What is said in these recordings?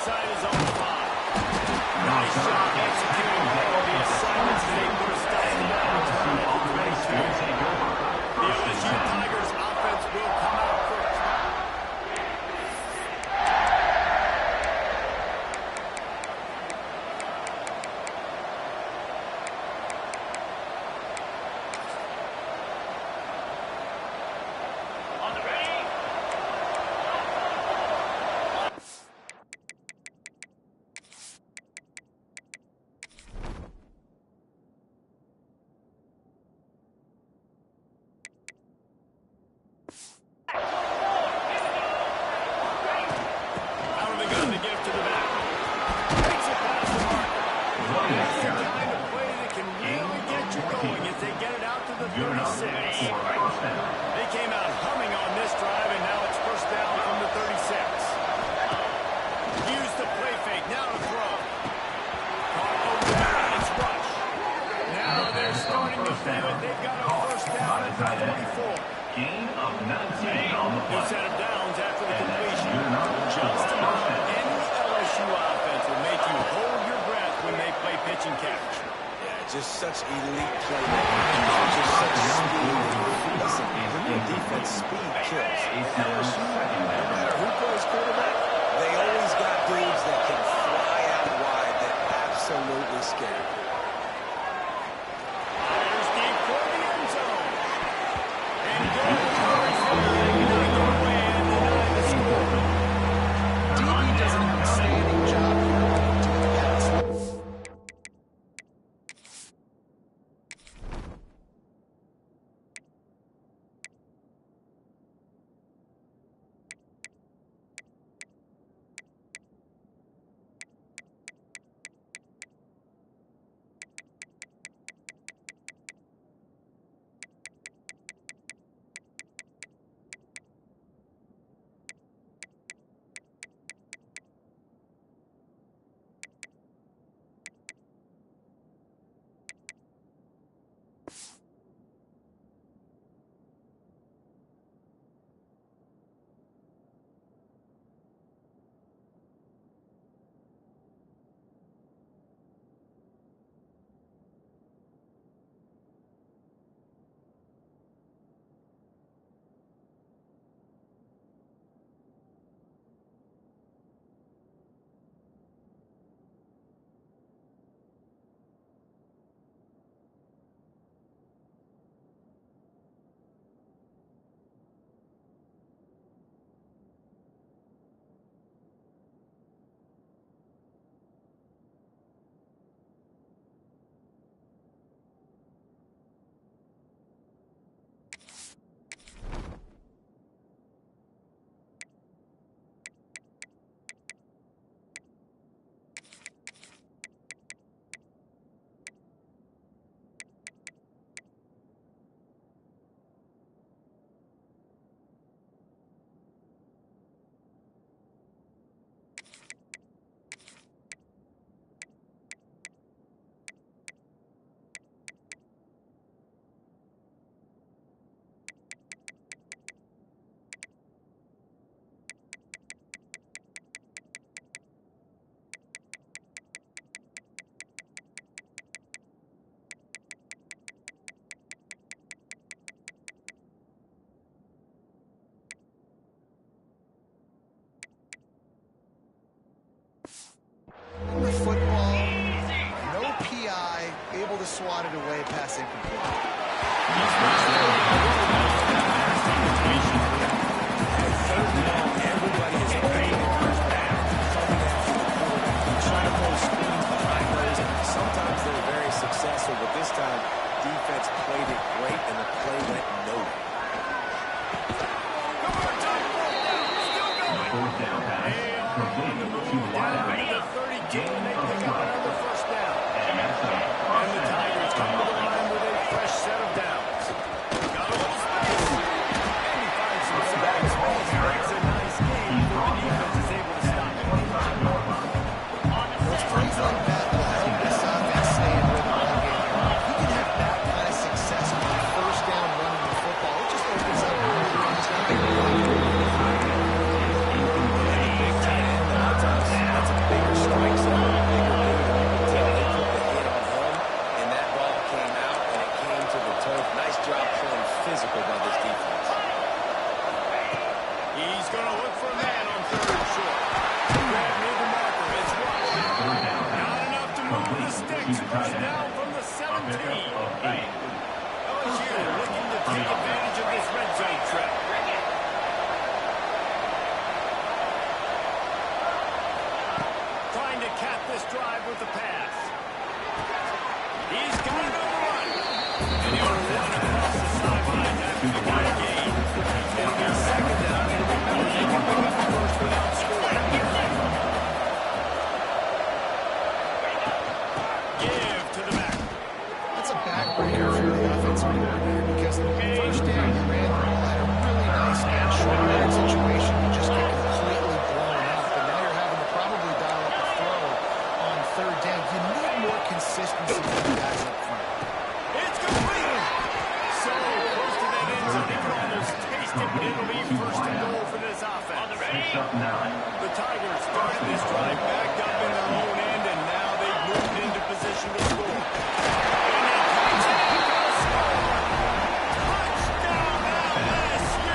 inside his own 5. Nice job executing all the assignments they put a stop to that. The LSU Tigers offense will come out first. They came out humming on this drive, and now it's first down from the 36. Use the play fake, now to throw. Caught over the nice rush. Now they're starting to feel it. They've got a first down at the 24. Gain of 19 on the play. New set of downs after the completion. Just about any LSU offense will make you hold your breath when they play pitch and catch. Just such elite playmaking. Just such speed. Listen, when your defense speed kills. LSU, no matter who plays quarterback, they always got dudes that can fly out wide that absolutely scare. There's deep for the end zone. And good. DB does an outstanding job here. Football, no PI, able to swat it away, pass incomplete. Everybody is playing first down. Trying to pull screens behind those. Sometimes they're very successful, but this time defense played it great and the play went nowhere. Fourth down pass. Complete to wide. And they pick up another first down. And the Tigers come to the line with a fresh set of downs. Got a little space. And he finds himself in space. It's a nice game before the defense is able to stop it. It's plays like that will help this offense stay in rhythm all game. You can have that kind of success on first down running the football. It just opens up more runs. Big tight end. That's a trying to cap this drive with the pass. He's got it on the run. And he'll run across the sidelines after the kind of game. It'll be second down, and remember, they can pick up the first without scoring. Give to the back. That's a backbreaker for the offensive coordinator because the first down you ran the ball at a really nice and short yard situation. You just get completely blown up, and now you're having to probably dial up a throw on third down. You need more consistency from the guys up front. It's complete. So close to that end zone, you can almost taste it, but it'll be first and goal for this offense. The Tigers started this drive backed up in their own end, and now they've moved into position to score. And they catch it and go score. Touchdown LSU.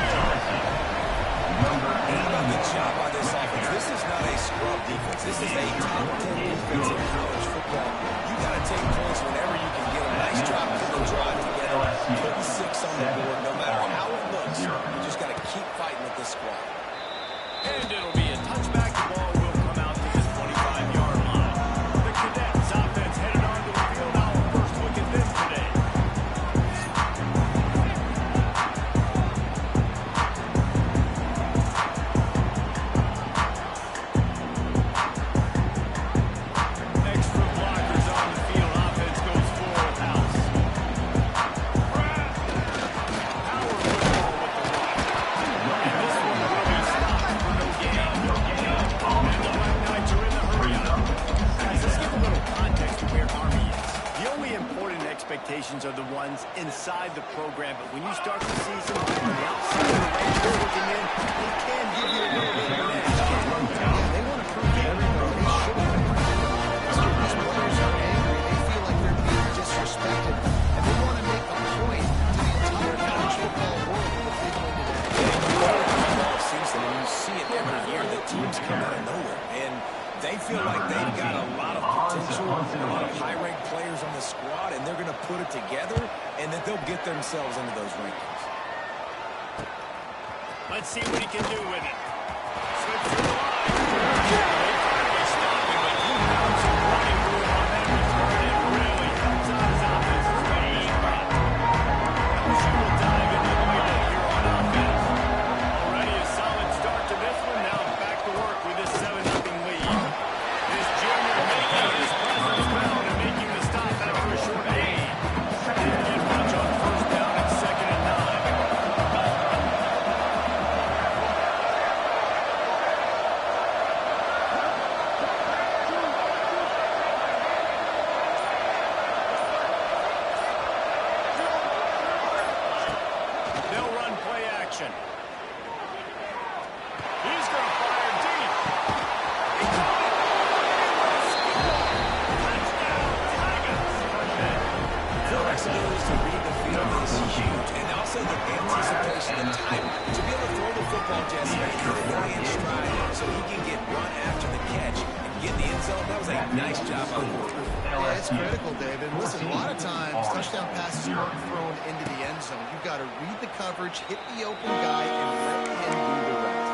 And how about the job by this offense? This is not a scrub defense. This is a top 10 defense in college football. You got to take points whenever you can get a nice job putting the drive together, putting 6 on the board, no matter how it looks. You just got to keep fighting with this squad. And it'll be a touchback. The ball will come out to this 25-yard line. The Cadets offense headed onto the field. Now first look at them today. Extra blockers on the field. Offense goes full house. Power football with the rock. And this one will be stopped for no gain. And the Black Knights are in the hurry-up. Guys, let's give a little context to where Army is. The only important expectations are the ones inside the program, but when you start the season on the outside of the Rangers looking in, it can give you a little bit of an edge. They want to prove to everybody they should have been ranked. These players are angry. They feel like they're being disrespected, and they want to make a point to the entire college football world with a big win today. Season, and you see it every year that teams come out of nowhere, and they feel like they've got a lot of potential, a lot of high-ranked players on the squad, and they're going to put it together, and that they'll get themselves into those rankings. Let's see what he can do with it. Slips through the line. They stop him, but he found some running room on that return and really helps out his offense's range. LSU will dive into the middle here on offense. Already a solid start to this one. Now back to work with this 7-0 lead. This junior making his presence known and making the stop after a short gain. Didn't get much on first down and 2nd and 9. They'll run play action. He's going to fire deep. He caught it. Touchdown, Tigers. Flexibility to read the field is huge, and also the anticipation and time to be able to throw the football, Jesse, and get it in stride so he can get run after the catch and get in the end zone. That was a nice job by the quarterback. Yeah, it's critical, David. Listen, a lot of times touchdown passes aren't thrown into the end zone. You've got to read the coverage, hit the open guy, and let him do the rest.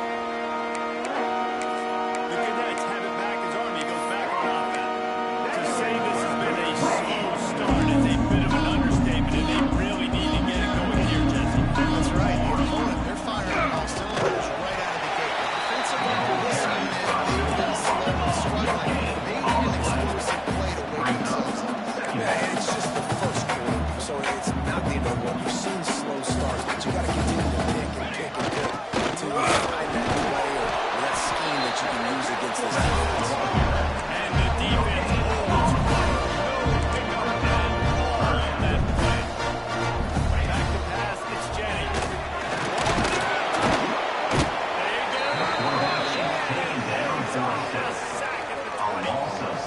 The Cadets have it back as Army goes back on offense. To say this has been a slow start is a bit of an understatement, and they really need to get it going here, Jesse. That's right. The opponent, they're firing on all cylinders right out of the gate. Defensively, this unit, they've been slow and struggling. They need an explosive play to wake themselves up. Yeah, it's just the first quarter, so it's not the end of the one. You've seen slow starts, but you got to continue to pick and pick and pick until you find that play or that scheme that you can use against this defense. And the defense holds fire. No pickup and all on that play. Back to pass, it's Jennings. There you go. A sack at the 20.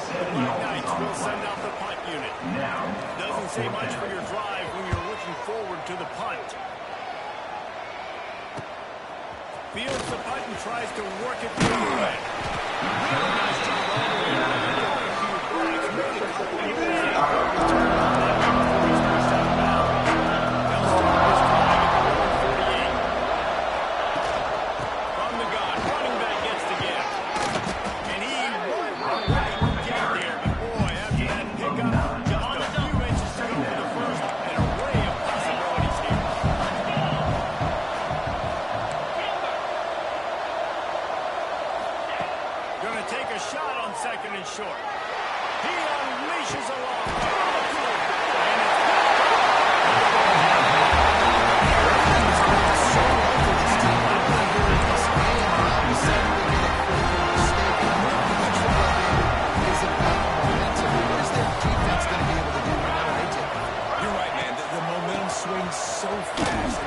The Black Knights will send out the punt unit. Doesn't say much for your drive when you're looking forward to the punt. Fields the punt and tries to work it the other way. Really nice job all the way around. Got a few breaks, made a couple of plays. Turned on that one before he's pushed out of bounds. They'll start this drive at the 148. From the gun, running back gets the give. And he won. Going to take a shot on 2nd and short. He unleashes a long and it's You're right, man. The momentum swings so fast.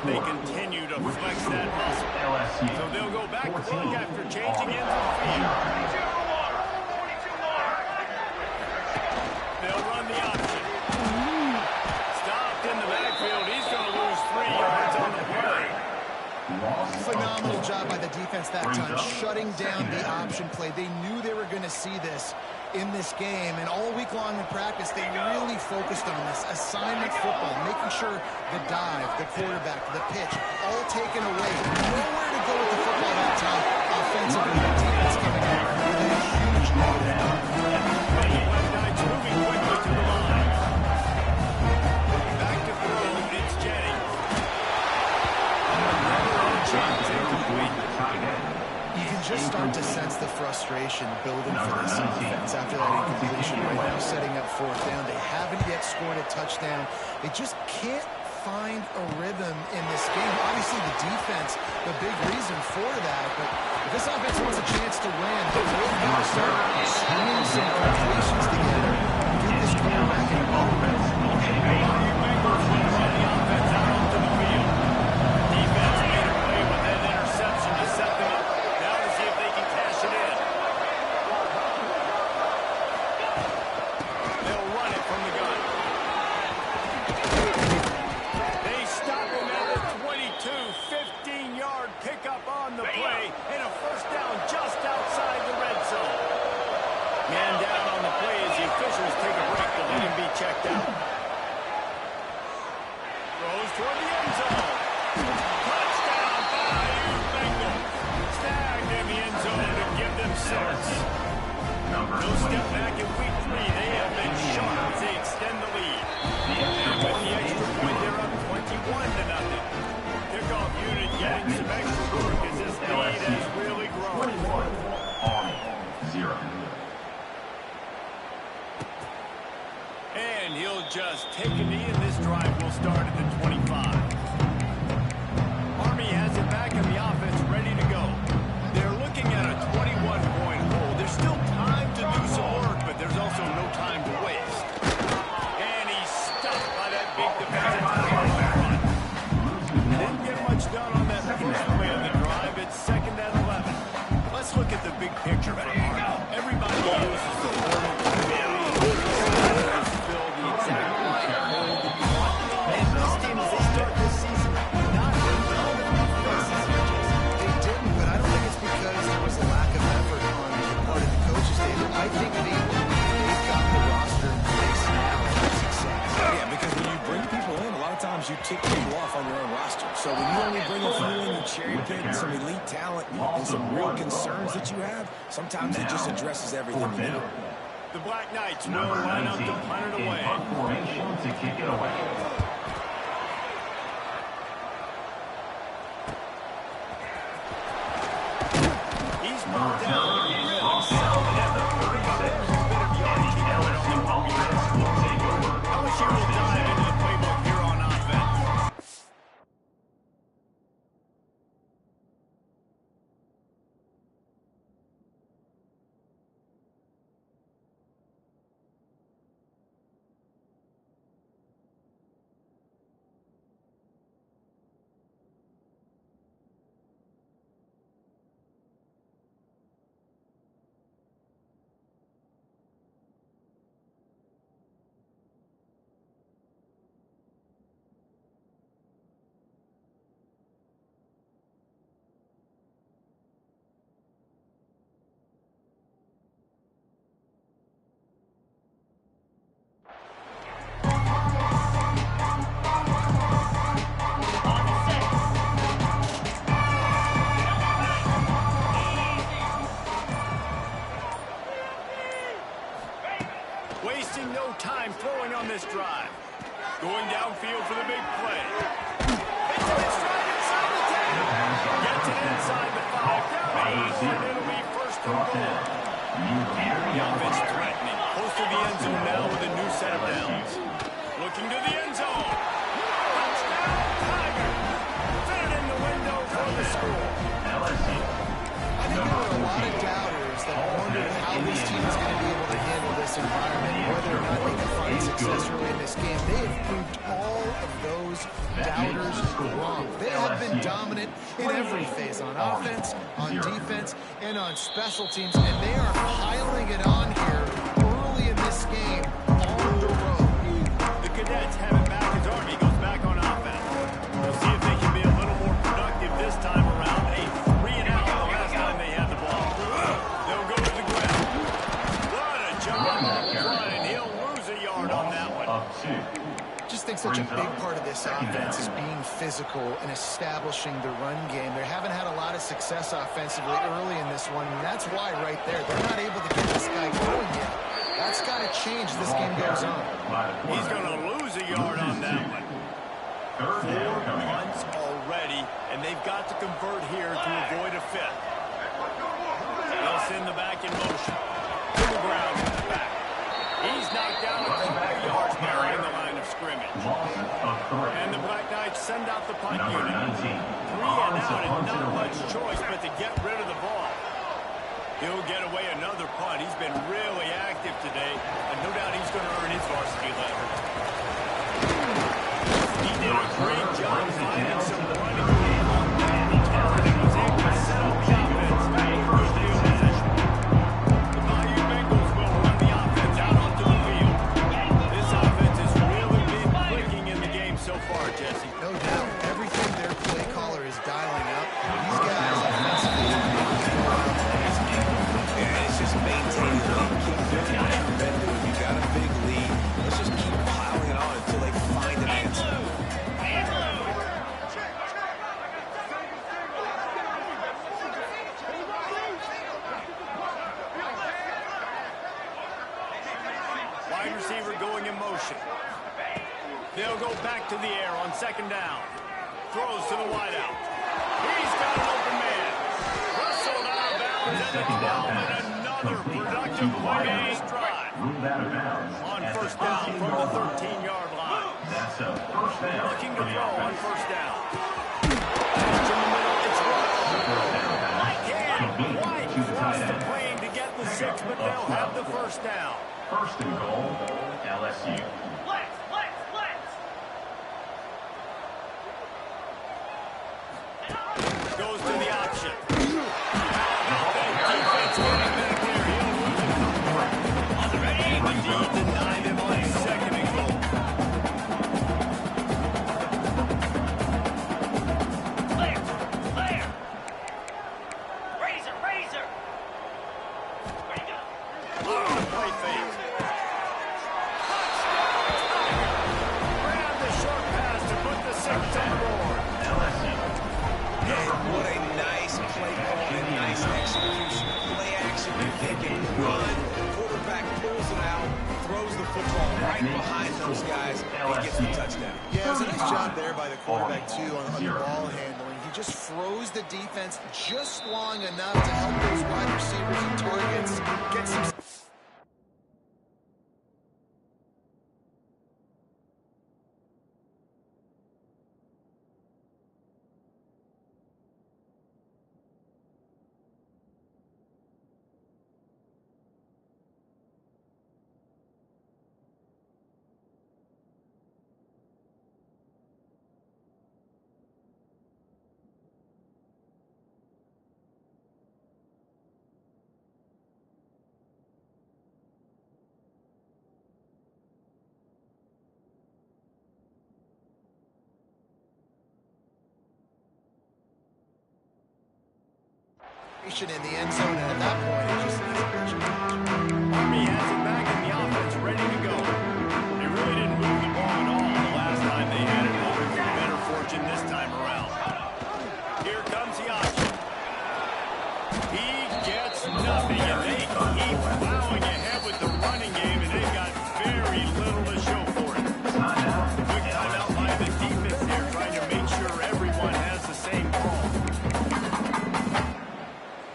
they continue to flex that muscle. So they'll go back to work after changing ends of the field. They'll run the option. Stopped in the backfield. He's going to lose 3 yards on the play. Phenomenal job by the defense that time, shutting down the option play. They knew they were going to see this in this game, and all week long in practice, they really focused on this assignment football, making sure the dive, the quarterback, the pitch, all taken away. Nowhere to go with the football that time offensively. The defense coming out with a huge negative. Moving quickly to the line. Back to throw, it's Jennings. You can just start to sense the frustration building for this offense after that incompletion. Right now setting up 4th down. They haven't yet scored a touchdown. They just can't find a rhythm in this game. Obviously the defense, the big reason for that, but if this offense wants a chance to win, they really got to start stringing some completions together. Get this quarterback in the offense. Checked out. Throws toward the end zone. Touchdown by Bengals. Snagged in the end zone to give them 6. No step back in week 3. They have been sharp as they extend the lead. And with the extra point, they're up 21-0. Kickoff unit getting some extra work as this lead has really grown. Army, 0. And he'll just take a knee, and this drive will start at the 25. Army has it back in the offense, ready to go. They're looking at a 21-point hole. There's still time to do some work, but there's also no time to waste. And he's stuffed by that big defensive tackle. Didn't get much done on that first play of the drive. It's 2nd and 11. Let's look at the big picture for Army. Everybody uses the portal to build. I think they've got the roster in place now for success. Yeah, because when you bring people in, a lot of times you tick people off on your own roster. So when you only bring a few in, you cherry pick some elite talent and some real concerns that you have, sometimes it just addresses everything you need. The Black Knights will line up to punt it away. Formation to kick it away. He's brought down. LSU will dive into the playbook here on offense. this drive. Going downfield for the big play. Into his stride inside the 10. Gets it inside the 5. Down and it'll be first and goal. The offense threatening. Close to the end zone now with a new set of downs. Looking to the end zone. Touchdown, Tiger. Fit it in the window for the score. LSU. I think there were a lot of doubters that wondered how this team is going to be able to handle this environment, whether or not they can find success early in this game. They have proved all of those doubters wrong. They have been dominant in every phase, on offense, on defense, and on special teams, and they are piling it on here early in this game on the road. The Cadets have it back as Army goes back on offense. We'll see if they can be a little more productive this time around. A 3-and-out the last time they had the ball. They'll go to the ground. What a job up front, and he'll lose a yard on that one. Just think such a big part of this offense is being physical and establishing the run game. They haven't had a lot of success offensively early in this one, and that's why right there, they're not able to get this guy going yet. That's got to change as this game goes on. He's going to lose a yard on that one. 4 punts already, and they've got to convert here to avoid a fifth. They'll send the back in motion. To the ground with the back. He's knocked down a couple of yards behind the line of scrimmage. And the Black Knights send out the punt unit. 3-and-out and not much choice but to get rid of the ball. He'll get away another punt. He's been really active today, and no doubt he's going to earn his varsity letter. He did a great job finding some running game on that return and was able to set up the offense for good field position. The Bayou Bengals will run the offense out onto the field. This offense has really been clicking in the game so far, Jesse. No doubt. Everything their play caller is dialing up. These guys offensively are making it out. Yeah, it's just maintaining the lead. Keep doing what you've been doing. You got a big lead. Let's just keep piling it on until they find an answer. Wide receiver going in motion. They'll go back to the air on second down. Throws to the wideout. He's got an open man. Wrestled out of bounds at the 12, and another productive play on his drive. On first down from the 13-yard line. Looking to throw on first down. Pass in the middle, it's Rush. Can't quite cross the plane to get the 6, but they'll have the first down. First and goal, LSU. Goes to the option. Defense getting back there. He'll lose it. And the D denied him on second and goal. Clear. Razor. Where'd he go? Oh, play fake. Grab the short pass to put the 6 on the board. And what a nice play call and nice execution. Play action, they can run. Quarterback pulls it out, throws the football right behind those guys, and gets the touchdown. Yeah, it was a nice job there by the quarterback, too, on the ball handling. He just froze the defense just long enough to help those wide receivers and targets get some... in the end zone, and at that point, it just needs a Army has it back in the offense, ready to go. They really didn't move the ball at all the last time they had it. Hoping for better fortune this time around. Here comes the option. He gets nothing, and they keep plowing ahead with the running game, and they've got very little to show for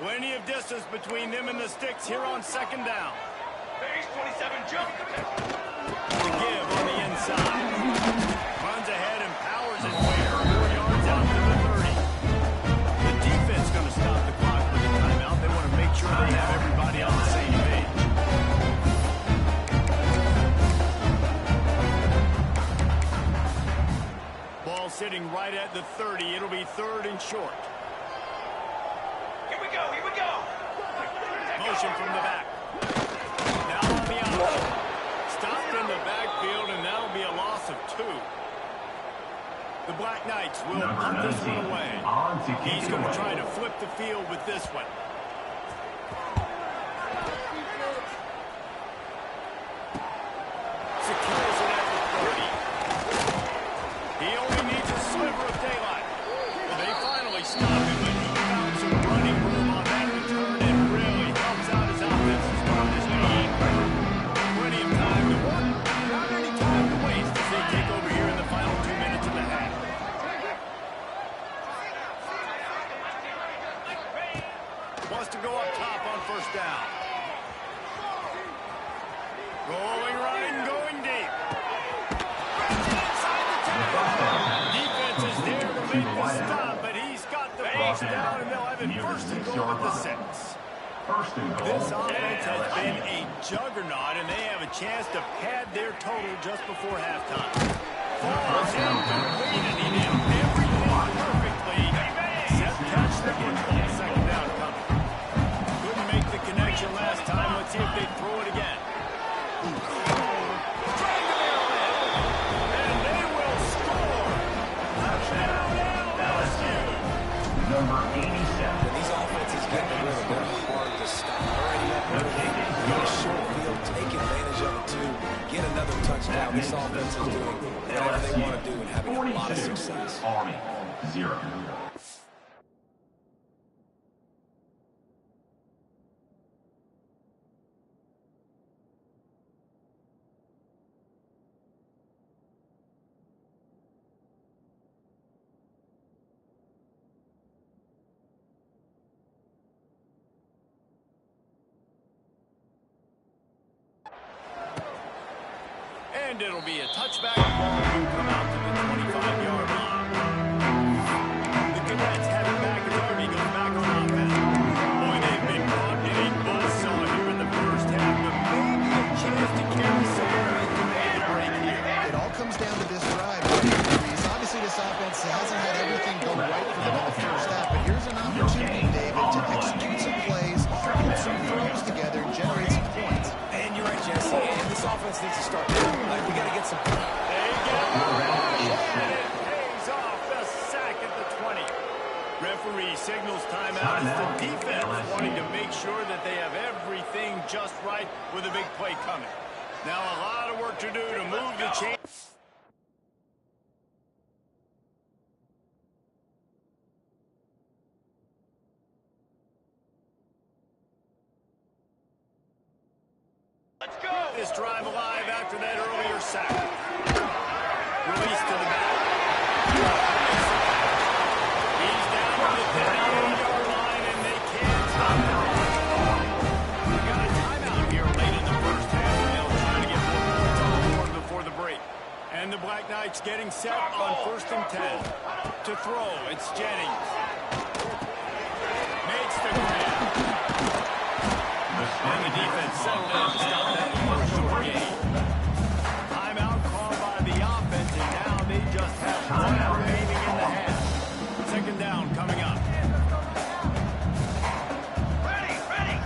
Plenty of distance between them and the sticks here on second down. Base 27 jump. The give on the inside. Runs ahead and powers his way 4 yards out to the 30. The defense going to stop the clock with the timeout. They want to make sure they have everybody on the same page. Ball sitting right at the 30. It'll be 3rd and short. Here we go, here we go. Motion from the back. Now on the outside. Stopped in the backfield, and that'll be a loss of 2. The Black Knights will punt this one away. He's going to try to flip the field with this one. Secures it at the 30. He only needs a sliver of daylight. Well, they finally stop him, but he found some running room on that return and really helps out his offense to start this game. Plenty of time to work. Not any time to waste as they take over here in the final 2 minutes of the half. Wants to go up top on 1st down. Rolling right and going deep. Inside the 10. Defense is there to make the stop, but he's got the first down, and they'll have it 1st and goal at the 6. This offense has been a juggernaut, and they have a chance to pad their total just before halftime. Falls incomplete, and he did everything perfectly. Except catch the football. 2nd down coming. Couldn't make the connection last time. Let's see if they throw it again. And they will score. Touchdown LSU. Number 87. When these offenses get the rhythm, they're hard to stop. Already up go short field, take advantage of it too. Get another touchdown. This offense is doing whatever they want to do and having a lot of success. Army 0. And it'll be a touchback. Ball will come out to the 25-yard line. The Cadets have it back as Army goes back on offense. Boy, they've been caught in a buzzsaw here in the 1st half, but maybe a chance to carry some momentum over the break here. It all comes down to this drive. Obviously, this offense hasn't had everything go right for them in the 1st half, but here's an opportunity, David, to execute some plays, put some throws together, and generate some points. And you're right, Jesse. And this offense needs to start. We got to get some. They get it. And it pays off the sack at the 20. Referee signals timeout as the defense wanting to make sure that they have everything just right with a big play coming. Now a lot of work to do to move the chain. Let's go. This drive alive after that earlier sack. Release to the back. He's down to the 38-yard line, and they can't stop him. We got a timeout here late in the 1st half, and they'll try to get more points on the board before the break. And the Black Knights getting set on 1st and 10. To throw, it's Jennings. Makes the grab. And the defense settled down to stop that short game. Timeout called by the offense, and now they just have one remaining in the half. 2nd down coming up. Ready, ready.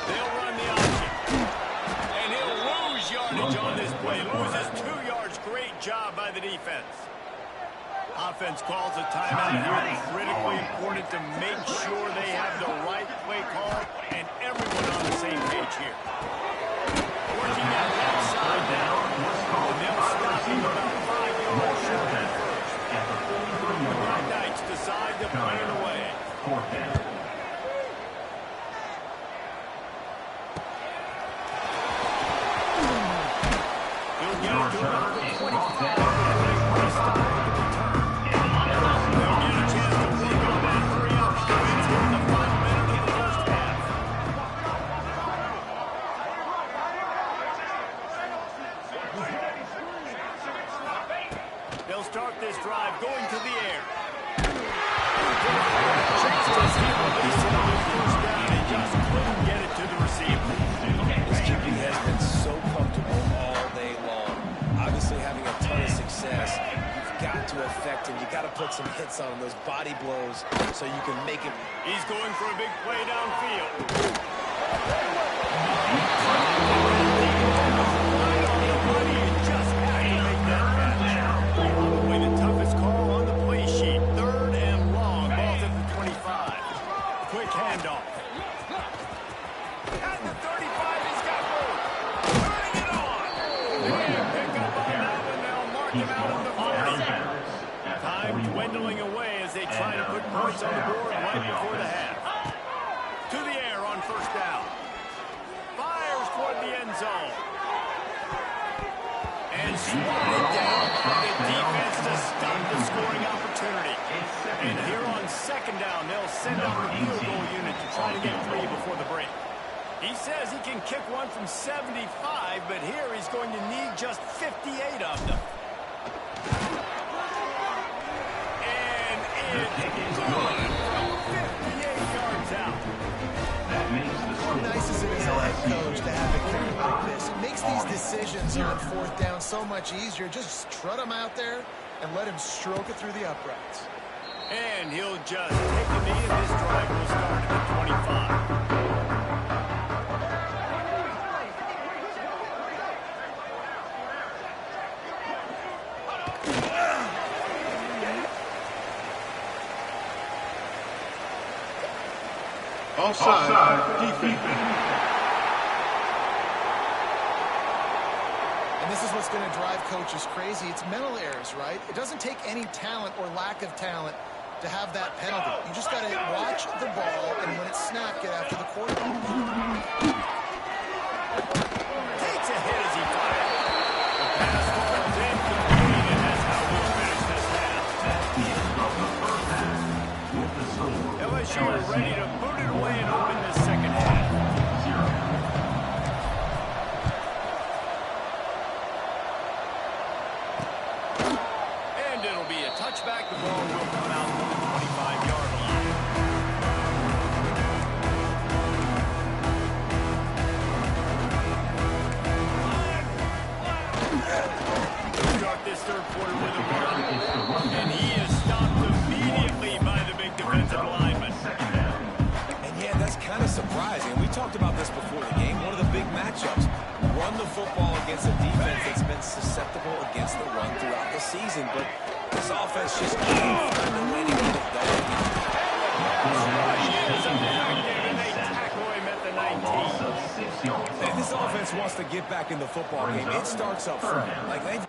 They'll run the option. And he'll lose yardage on this play. Loses 2 yards. Great job by the defense. Offense calls a timeout here. Critically important to make sure they have the right play call and everyone on the same page here. Working that left side down. And they'll stop him about 5 yards short at 1st. The Black Knights decide to play it away. 4th down. He'll get it to about the 25. They'll get a chance to work on that put some hits on him, those body blows, so you can make him. He's going for a big play downfield. Just had to make that catch. Probably the toughest call on the play sheet. 3rd and long. Ball's at the 25. Quick handoff. At the 35, he's got room. Turning it on. And pick up on that, and they'll mark him out at the 40. Time dwindling away as they try to put points on the board right before the half. To the air on 1st down. Fires toward the end zone. And swatted down by the defense to stop the scoring opportunity. And here on 2nd down, they'll send out the field goal unit to try to get 3 before the break. He says he can kick one from 75, but here he's going to need just 58 of them. And it's good from 58 yards out. How nice is it as a head coach to have a kid like this? It makes these decisions on 4th down so much easier. Just trot him out there and let him stroke it through the uprights. And he'll just take the knee, and this drive will start at the 25. Offside. Defense. And this is what's going to drive coaches crazy. It's mental errors, right? It doesn't take any talent or lack of talent to have that penalty. You just got to watch the ball, and when it's snapped, get after the quarterback. Takes a hit as he fires. The pass falls incomplete, and that's how we finish this half. LSU are ready to boot it away and open this 2nd half. And it'll be a touchback. The ball will come out to the 25-yard line. Start this 3rd quarter with a run, and he is stopped immediately by the big defensive lineman. And yeah, that's kind of surprising. We talked about this before the game. One of the big matchups. Run the football against a defense that's been susceptible against the run throughout the season. But this offense just can't find a way to get it done. And they tackle him at the 19. If this offense wants to get back in the football game, it starts up front. Like they've...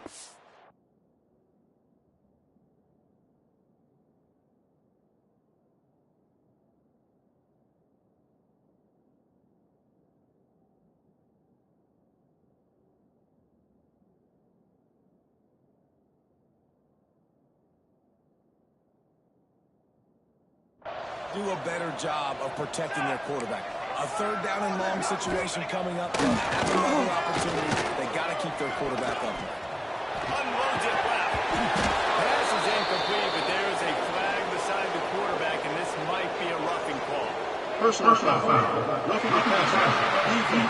do a better job of protecting their quarterback. A 3rd down and long situation coming up. They'll have another opportunity. They got to keep their quarterback up. Unloads it left. Pass is incomplete, but there is a flag beside the quarterback, and this might be a roughing call. Personal foul. Roughing the passer. Defense.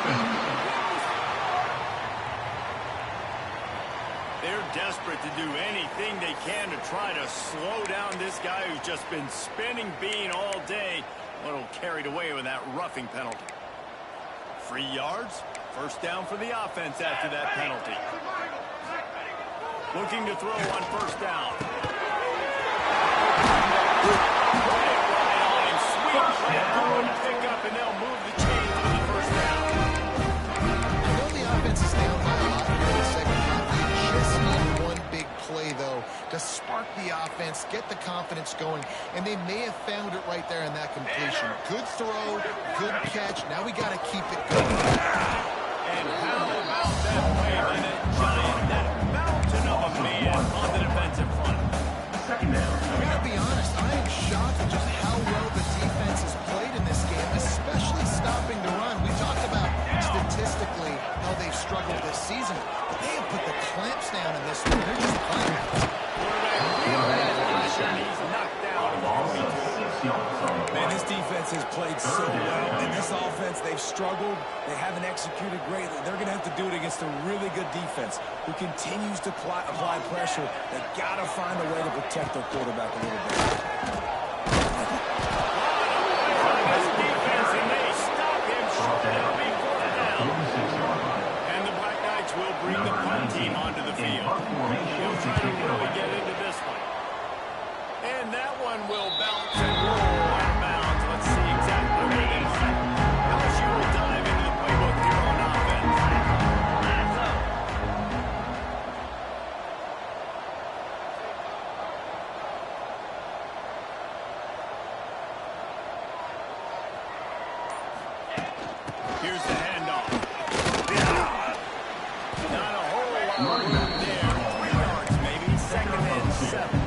They're desperate to do anything they can to try to slow down this guy who's just been spinning bean all day. A little carried away with that roughing penalty. 3 yards. 1st down for the offense after that penalty. Looking to throw on 1st down. Put it right on him. Sweet play. Good pick up, and they'll move the chains with the 1st down. I know the offense is down by a lot here in the 2nd half. They just need one big play, though, to spark the offense, get the confidence going, and they may have found it right there in that completion. Good throw, good catch. Now we got to keep it going. And how about that play by that giant, that mountain of a man on the defensive front? 2nd down. I gotta be honest, I am shocked at just how well the defense has played in this game, especially stopping the run. We talked about statistically how they've struggled this season, but they have put the clamps down in this one. They're just playing. Quarterback, he's knocked down. Ball 6 yards on the Man, this defense has played so well. In this offense, they've struggled. They haven't executed greatly. They're going to have to do it against a really good defense who continues to apply pressure. They've got to find a way to protect their quarterback a little bit. This defense, and they stop him short. It'll be 4th down. And the Black Knights will bring the punt team onto the field. He'll try to really get into this one. And that one will bounce and roll out of bounds. Let's see exactly where they line. LSU will dive into the playbook here on offense. Here's the handoff. Not a whole lot of room there. 3 yards maybe. 2nd and 7.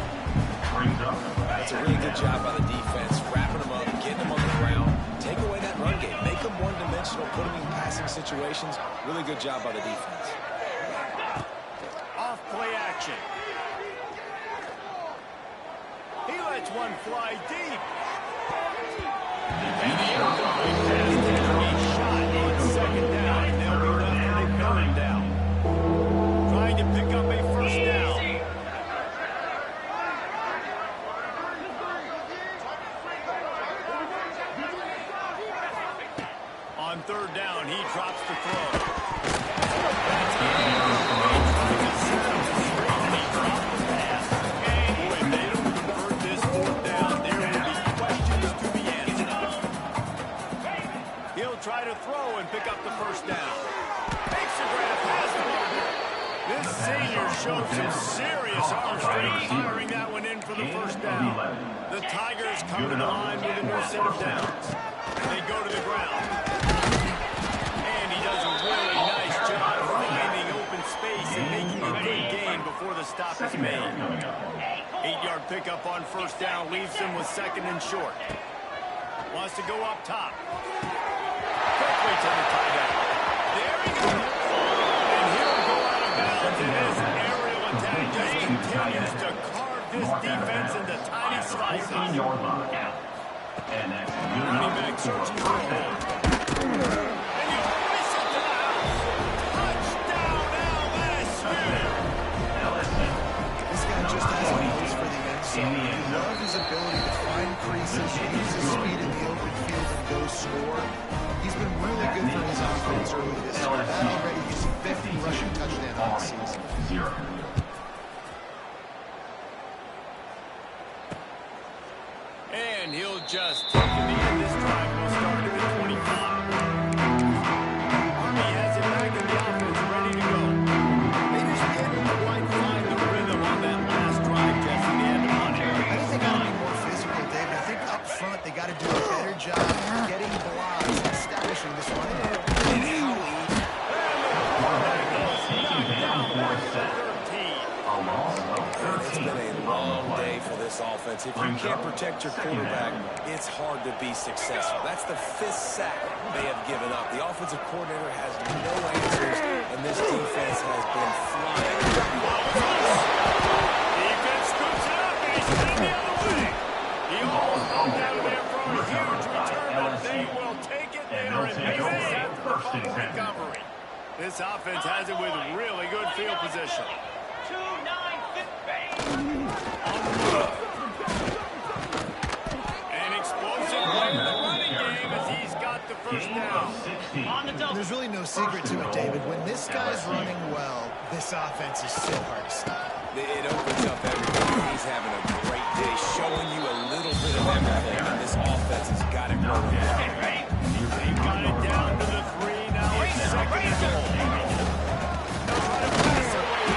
That's a really good job by the defense, wrapping them up, getting them on the ground. Take away that run game. Make them one-dimensional, put them in passing situations. Really good job by the defense. Off play action. He lets one fly deep. And the incomplete pass is a shot on 2nd down. And they'll be left with a 3rd down. Trying to pick up a 1st down. On 3rd down, he drops the throw. That's incomplete. Trying to set him straight, and he dropped the pass. Boy, if they don't convert this 4th down, there will be questions to be answered. He'll try to throw and pick up the 1st down. Takes a grab, pass throw. This senior showed some serious arm strength firing that one in for the 1st down. The Tigers come to the line with a new set of downs. They go to the ground. And he does a really nice job of finding open space and making a good gain before the stop is made. 8-yard pickup on 1st down leaves him with 2nd and short. Wants to go up top. Quickly to the tight end. There he goes. And he'll go out of bounds in his aerial attack. Just continues to carve this defense into tiny slices. 15-yard line. And that's Running back searching for a hole. And you place it to the house. Touchdown, LSU. This guy just has a nose for the end zone. I love his ability to find creases, use his speed in the open field, and go score. He's been really good for his offense early this year. Already his 5th rushing touchdown on the season. 0. And he'll just take the end. This drive will start at the 25. Army has it back in the offense, ready to go. They just didn't quite find the rhythm on that last drive, Jesse. They had to punt it. I think they got to be more physical, David. I think up front they got to do a better job getting blocks and establishing this run. And Howie. It's been a long day for this offense. If you can't protect your quarterback, it's hard to be successful. That's the 5th sack they have given up. The offensive coordinator has no answers, and this defense has been flying. Defense scoops it up, and he's heading the other way. He almost broke out of there for a huge return, but they will take it. They are in base after the fumble recovery. This offense has it with really good field position. 2-9 fifth base. An explosive play in the running game as he's got the 1st down. On the double. There's really no secret to it, David. When this guy's running well, this offense is so hard to stop. It opens up everything. He's having a great day, showing you a little bit of everything, and this offense has got it going. They've got it down to the 3. Now it's 2nd and goal. They'll try to pass it away.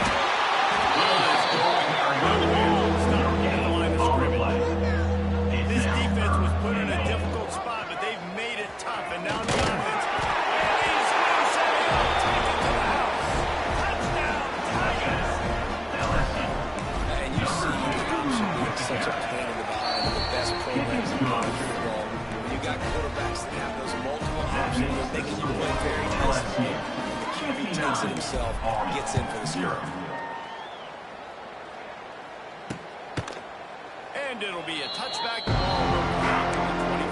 This defense was put in a difficult spot, but they've made it tough. And now the offense. And he's setting up. Take it to the house. Touchdown, Tigers. And you see, it's such a pain in the behind of the best programs in college football. When you got quarterbacks that have those multiple options, they're making you play very nicely. The QB takes it himself, gets in for the score. And it'll be a touchback. Ball will come out to the 20.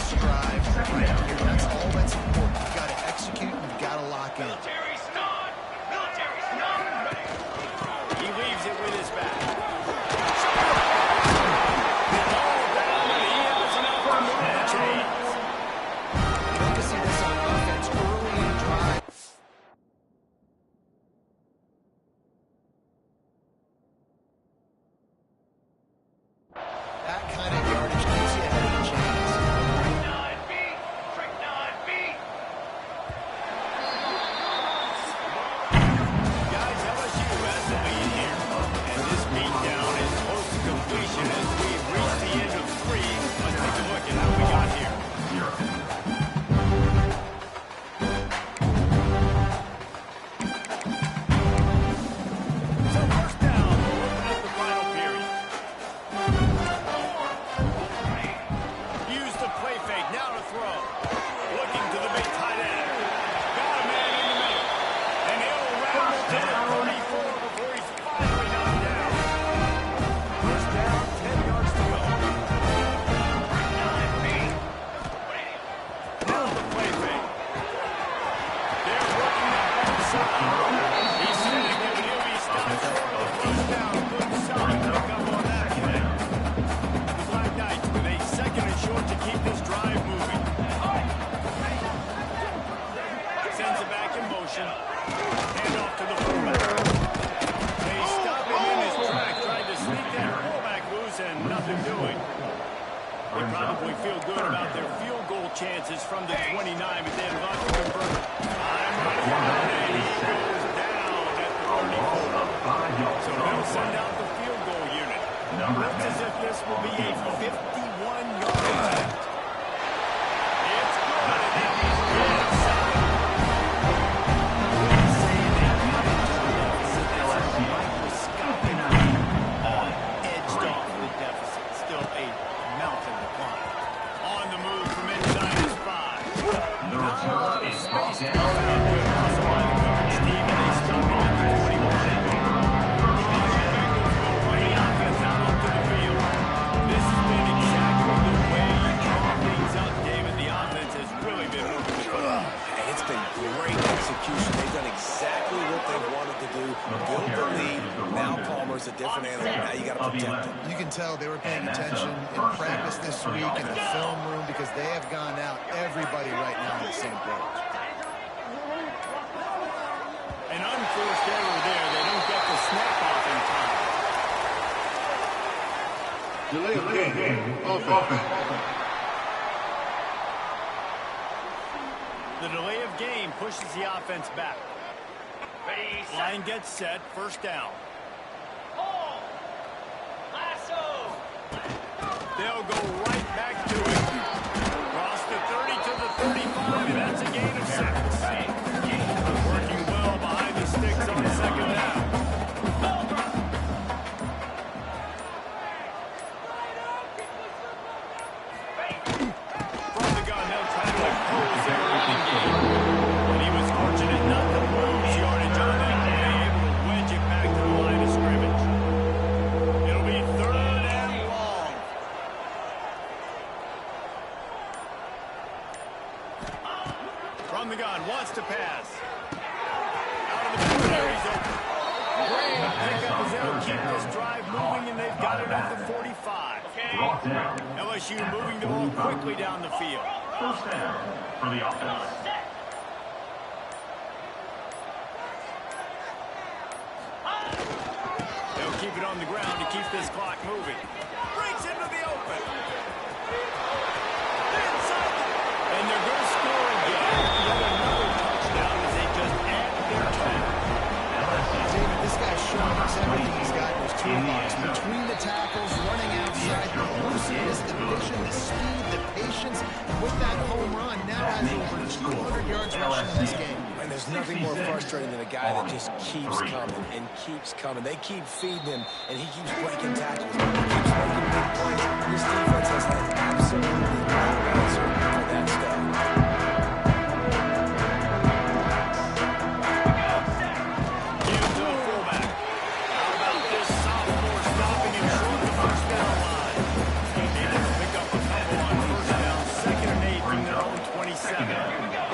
this drive right here. That's all that's important. You got to execute and you got to lock in. Military stun! Military stun! He leaves it with his back. You'd like to see this on offense early in drive. That kind of yardage keeps you ahead of the chains. Trick 9B! Guys, LSU has the lead here. And this beatdown is close to completion as we reach the end of 3. Let's take a look at how we got here. So first down, we'll open up the final period. Use the play fake, now to throw. Looking to the big tight end. Got a man in the middle. And he'll rattle to the 34 before he's finally knocked down. First down, 10 yards to go. Now the play fake. They're working that backside. He's sitting there, but he'll be stopped short of the first down. Good solid pickup on that play. The Black Knights with a second and short to keep this drive moving. Sends it back in motion. Hand off to the fullback. They stop him in his track, trying to sneak that fullback loose and nothing doing. They probably feel good about their field goal chances from the 29, but they'd love to convert. I'm running out, and he goes down at the 34. So they'll send out the field goal unit. Looks as if this will be a 51-yard attempt. It's good, and that means we're inside. Edged off the deficit. Still a mountain to climb. On the move from inside his 5. Not a lot of space to be found with muscle line coverage, Steve, and they stop him at the 21. Bengals will run the offense out onto the field. This has been exactly the way you draw things up, David. The offense has really been working the football. Hey, it's been great execution. They've done exactly what they wanted to do. Build the lead. Now Palmer's a different animal. Now you got to protect him. You can tell they were paying attention in practice this week in the film room because they have gone out. Everybody right now on the same page. An unforced error there. They don't get the snap off in time. Delay of game. Offense. The delay of game pushes the offense back. Ready, set, Line gets set. First down. hold! Lasso! They'll go right back to it. Cross the 30 to the 35, and that's a gain of 6. Working well behind the sticks on second down. From the gun, they'll try to oppose their running game. And he was fortunate not to lose yardage on that play, able to wedge it back to the line of scrimmage. It'll be 3rd and long. From the gun, wants to pass. Out of the backfield, he's open. Great pickup as they'll keep this drive moving, and they've got it at the 45. LSU moving the ball quickly down the field. First down for the offense. They'll keep it on the ground to keep this clock moving. Breaks into the open. Inside. And they're going to score again. Yet another touchdown as they just add their time. David, this guy's showing us everything he's got in his toolbox. Between the tackles, running outside, the elusiveness, the vision, the speed, the patience. And with that home run, now has over 200 yards rushing in this game. And there's nothing more frustrating than a guy that just keeps coming and keeps coming. They keep feeding him, and he keeps breaking tackles. He keeps making big plays. This defense has had absolutely no answer for that stuff. Give to the fullback. How about this sophomore stopping him short of the first down line? He needed to pick up a couple on first down. 2nd and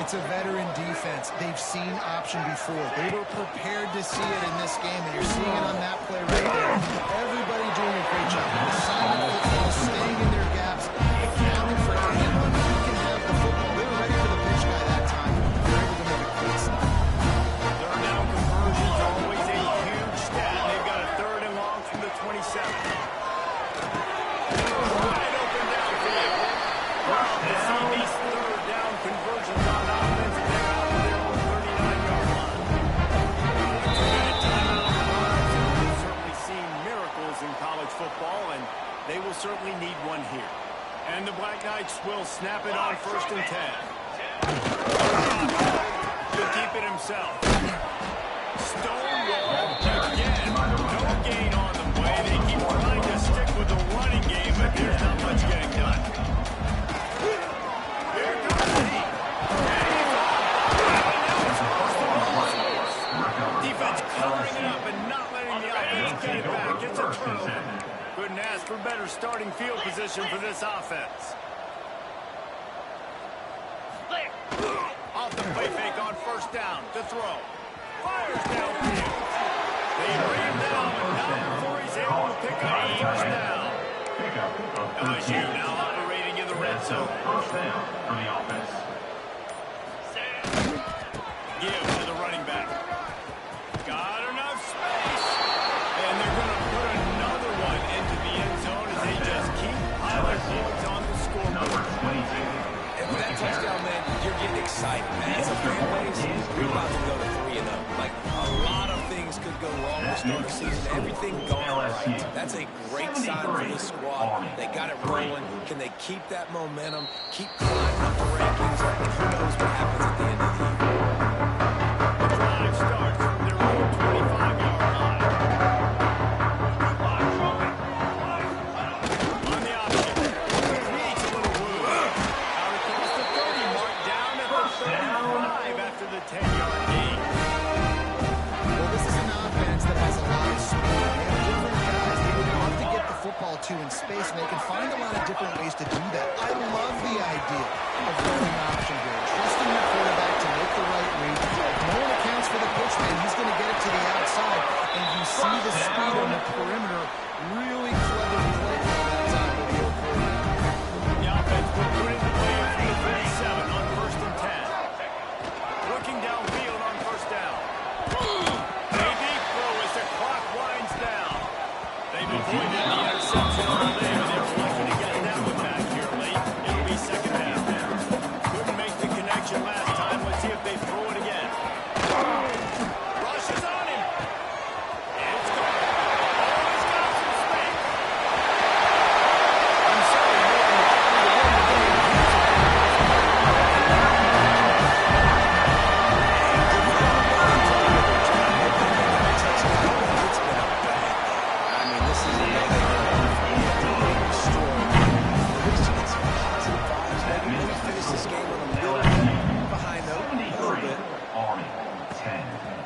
It's a veteran defense. They've seen option before. They were prepared to see it in this game, and you're seeing it on that play right there. Everybody doing a great job. Assignment football, staying in their gaps, accounting for anyone who can have the football. They were ready for the pitch guy that time. They were able to make a quick stop. Third down conversion is always a huge stat. They've got a 3rd and long from the 27. Wide open downfield. To see these 3rd down conversions on offense, they're out to their own 39-yard line. 2-minute timeout arrives, and we've certainly seen miracles in college football, and they will certainly need one here. And the Black Knights will snap it on 1st and 10. He'll keep it himself. Stonewall again. No gain on the play. They keep trying to stick with the running game, but there's not much getting done. Here comes he. Defense covering it up and not letting the offense get it back. It's a turnover. Couldn't ask for better starting field position for this offense. Off the play fake on 1st down to throw. Fires downfield. They ran down, but not before he's able to pick up the 1st down. LSU now operating in the red zone. 1st down for the offense. Give to the running back. Got enough space. And they're going to put another one into the end zone as they just keep piling points on the scoreboard. And with that touchdown, man, you're getting excited, man. As a fan base, we're about to go to 3-0. Like, a lot of things could go wrong to start the season. Everything going right. That's a great sign for this squad. They got it rolling. Can they keep that momentum, keep climbing up the rankings? Who knows what happens at the end of the year? The drive starts from their own 25-yard line. On the option. Creates a little room. Out across the 30, marked down at the 35 after the 10-yard gain. Well, this is an offense that has a lot of speed. They have different guys they would love to get the football to in space, and they can find a lot of different ways to do that. I love the idea of running option here, trusting your quarterback to make the right read. If no one accounts for the pitch, man, he's going to get it to the outside, and you see the speed on the perimeter. Really clever play that time with the quarterback. The offense will put in the play from the 37 on 1st and 10. Looking downfield on 1st down. A deep throw as the clock winds down. They've avoided the interception all day, but they're lucky to get that one back here late. It'll be 2nd down. Couldn't make the connection last time. Let's see if they throw it again. Rushes on him. And it's gone. Oh, he's got some space. I'm sorry,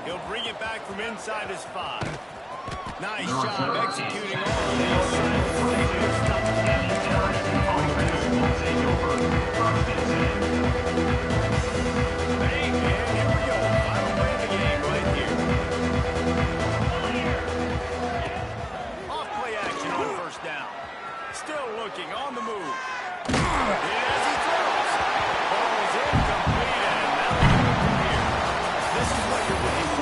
he'll bring it back from inside his 5. Nice job executing all of these. Hey, man, here we go. Final play of the game right here. Off play action on 1st down. Still looking on the move. It has